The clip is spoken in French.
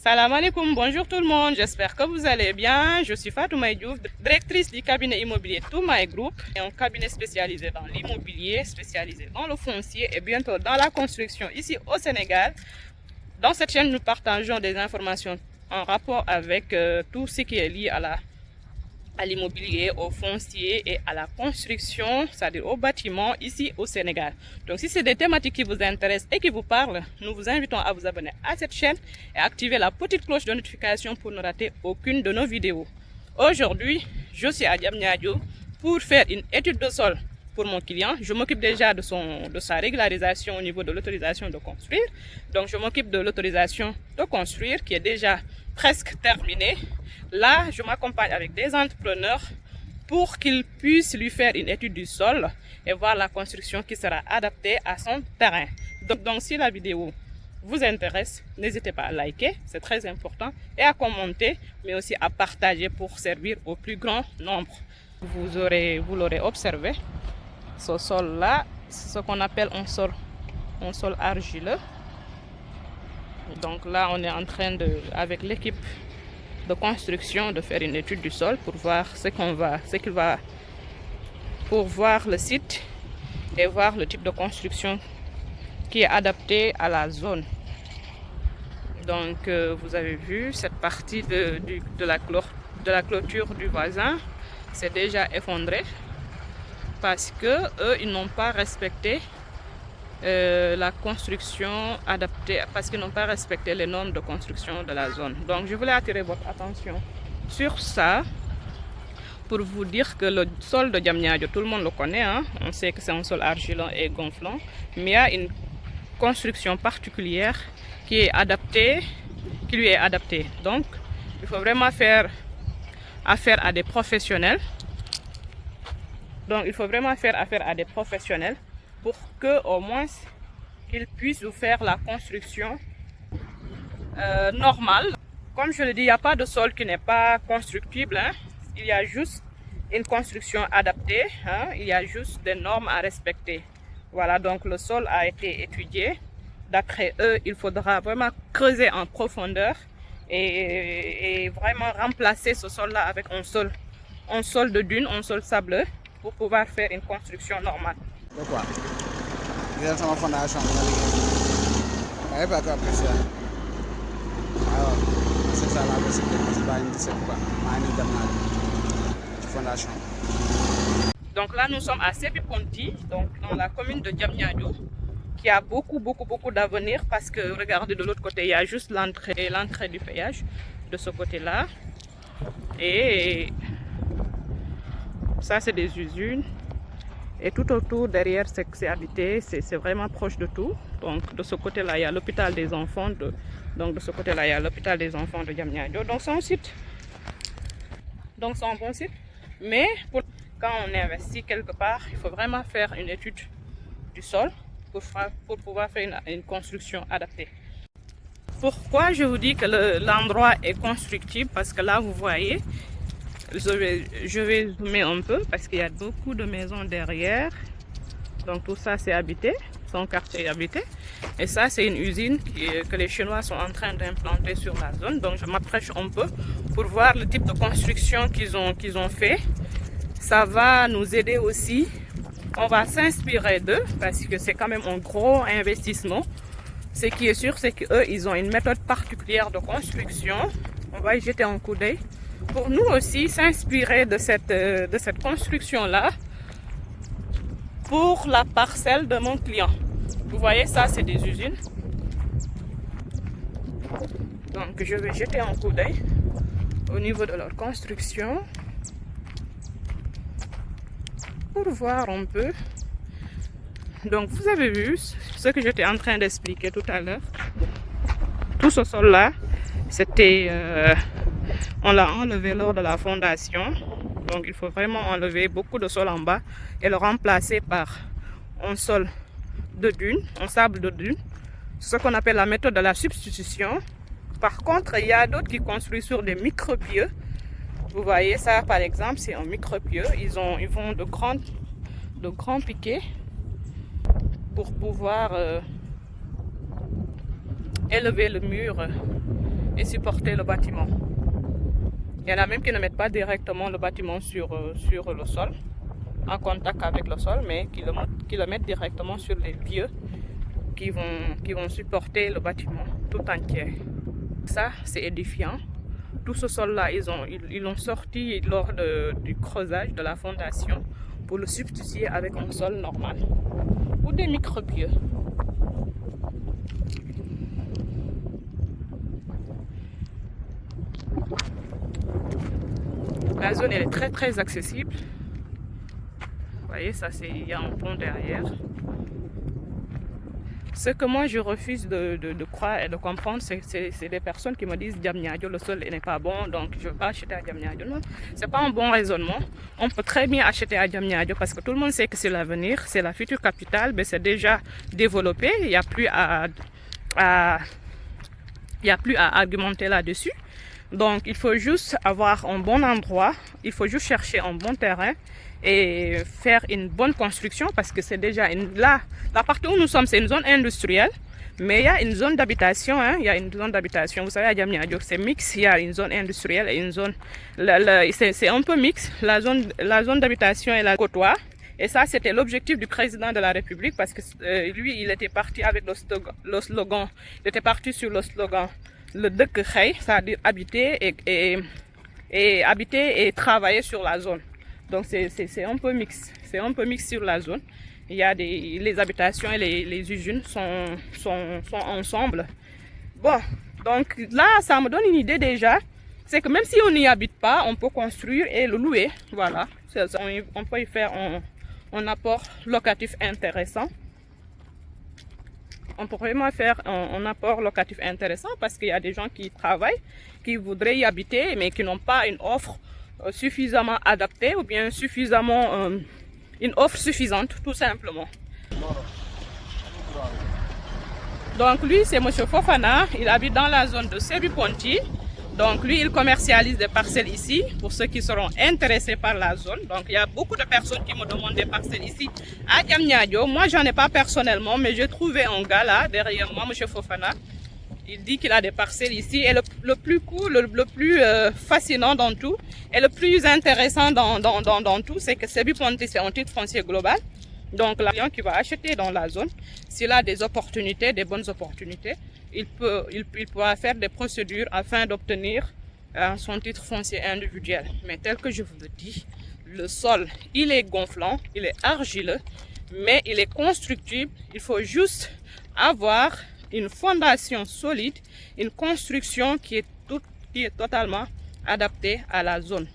Salam alaikum, bonjour tout le monde, j'espère que vous allez bien. Je suis Fatouma Diouf, directrice du cabinet immobilier Toumaï Group, un cabinet spécialisé dans l'immobilier, spécialisé dans le foncier et bientôt dans la construction ici au Sénégal. Dans cette chaîne, nous partageons des informations en rapport avec tout ce qui est lié à l'immobilier, au foncier et à la construction, c'est-à-dire au bâtiment ici au Sénégal. Donc si c'est des thématiques qui vous intéressent et qui vous parlent, nous vous invitons à vous abonner à cette chaîne et activer la petite cloche de notification pour ne rater aucune de nos vidéos. Aujourd'hui, je suis à Diamniadio pour faire une étude de sol pour mon client. Je m'occupe déjà de sa régularisation au niveau de l'autorisation de construire. Donc je m'occupe de l'autorisation de construire qui est déjà presque terminée. Là, je m'accompagne avec des entrepreneurs pour qu'ils puissent lui faire une étude du sol et voir la construction qui sera adaptée à son terrain. Donc si la vidéo vous intéresse, n'hésitez pas à liker, c'est très important, et à commenter, mais aussi à partager pour servir au plus grand nombre. Vous l'aurez observé, ce sol-là, c'est ce qu'on appelle un sol argileux. Donc là, on est en train avec l'équipe de construction de faire une étude du sol pour voir pour voir le site et voir le type de construction qui est adapté à la zone. Donc vous avez vu cette partie de la clôture du voisin, c'est déjà effondré parce que eux ils n'ont pas respecté la construction adaptée, parce qu'ils n'ont pas respecté les normes de construction de la zone. Donc je voulais attirer votre attention sur ça pour vous dire que le sol de Diamniadio, tout le monde le connaît, hein? On sait que c'est un sol argileux et gonflant, mais il y a une construction particulière qui lui est adaptée. Donc il faut vraiment faire affaire à des professionnels. Pour que au moins qu'ils puissent vous faire la construction normale. Comme je le dis, il n'y a pas de sol qui n'est pas constructible, hein. Il y a juste une construction adaptée, hein. Il y a juste des normes à respecter. Voilà, donc le sol a été étudié. D'après eux, il faudra vraiment creuser en profondeur et vraiment remplacer ce sol-là avec un sol de dune, un sol sableux, pour pouvoir faire une construction normale. Quoi jël sama fondation bi nga liggéey ba ko apprécié alors c'est ça la possibilité parce que baa ngi 17 quoi maa ngi dem naa ci fondation. Donc là nous sommes à Sébi Ponti, donc dans la commune de Diamniadio, qui a beaucoup d'avenir parce que regardez, de l'autre côté il y a juste l'entrée du péage de ce côté là, et ça c'est des usines. Et tout autour, derrière, c'est habité, c'est vraiment proche de tout. Donc de ce côté-là, il y a l'hôpital des enfants. Donc de ce côté-là, il y a l'hôpital des enfants de Diamniadio. Donc c'est un site. Donc c'est un bon site. Mais quand on investit quelque part, il faut vraiment faire une étude du sol pour pouvoir faire une construction adaptée. Pourquoi je vous dis que l'endroit est constructible? Parce que là, vous voyez, je vais zoomer un peu parce qu'il y a beaucoup de maisons derrière. Donc tout ça c'est habité, son quartier est habité. Et ça c'est une usine que les Chinois sont en train d'implanter sur la zone. Donc je m'approche un peu pour voir le type de construction qu'ils ont fait. Ça va nous aider aussi. On va s'inspirer d'eux parce que c'est quand même un gros investissement. Ce qui est sûr, c'est qu'eux ils ont une méthode particulière de construction. On va y jeter un coup d'œil pour nous aussi s'inspirer de cette construction-là pour la parcelle de mon client. Vous voyez, ça c'est des usines. Donc je vais jeter un coup d'œil au niveau de leur construction pour voir un peu. Donc vous avez vu ce que j'étais en train d'expliquer tout à l'heure. Tout ce sol-là, c'était... on l'a enlevé lors de la fondation, donc il faut vraiment enlever beaucoup de sol en bas et le remplacer par un sol de dune, un sable de dune, ce qu'on appelle la méthode de la substitution. Par contre, il y a d'autres qui construisent sur des micropieux. Vous voyez ça par exemple, c'est un micropieux. Ils font de grands piquets pour pouvoir élever le mur et supporter le bâtiment. Il y en a même qui ne mettent pas directement le bâtiment sur le sol, en contact avec le sol, mais qui le mettent directement sur les pieux qui vont supporter le bâtiment tout entier. Ça, c'est édifiant. Tout ce sol-là, ils l'ont sorti lors du creusage de la fondation pour le substituer avec un sol normal ou des micro-pieux. La zone elle est très très accessible. Vous voyez, ça il y a un pont derrière. Ce que moi je refuse de croire et de comprendre, c'est des personnes qui me disent Diamniadio, le sol n'est pas bon, donc je ne veux pas acheter à Diamniadio. Non, ce n'est pas un bon raisonnement. On peut très bien acheter à Diamniadio parce que tout le monde sait que c'est l'avenir, c'est la future capitale, mais c'est déjà développé, il n'y a plus à argumenter là-dessus. Donc il faut juste avoir un bon endroit, il faut juste chercher un bon terrain et faire une bonne construction parce que c'est déjà la partie où nous sommes, c'est une zone industrielle, mais il y a une zone d'habitation, hein, il y a une zone d'habitation. Vous savez, à Diamniadio, c'est mix, il y a une zone industrielle et une zone, c'est un peu mix, la zone d'habitation et la côtoie. Et ça, c'était l'objectif du président de la République parce que lui, il était parti avec le slogan, il était parti sur le slogan le dëkk xëy, c'est-à-dire habiter et travailler sur la zone. Donc c'est un peu mix, c'est un peu mix sur la zone. Il y a les habitations et les usines sont ensemble. Bon, donc là, ça me donne une idée déjà. C'est que même si on n'y habite pas, on peut construire et le louer. Voilà, on peut y faire un apport locatif intéressant. On peut vraiment faire un apport locatif intéressant parce qu'il y a des gens qui travaillent, qui voudraient y habiter, mais qui n'ont pas une offre suffisamment adaptée ou bien une offre suffisante, tout simplement. Donc lui, c'est M. Fofana, il habite dans la zone de Sébi Ponti. Donc lui, il commercialise des parcelles ici pour ceux qui seront intéressés par la zone. Donc il y a beaucoup de personnes qui me demandent des parcelles ici à Diamniadio. Moi, j'en ai pas personnellement, mais j'ai trouvé un gars là, derrière moi, M. Fofana. Il dit qu'il a des parcelles ici. Et le plus cool, le plus fascinant dans tout, et le plus intéressant dans tout, c'est que Sébi Ponti, c'est un titre foncier global. Donc l'agent qui va acheter dans la zone, s'il a des opportunités, des bonnes opportunités, il pourra faire des procédures afin d'obtenir son titre foncier individuel. Mais tel que je vous le dis, le sol, il est gonflant, il est argileux, mais il est constructible. Il faut juste avoir une fondation solide, une construction qui est totalement adaptée à la zone.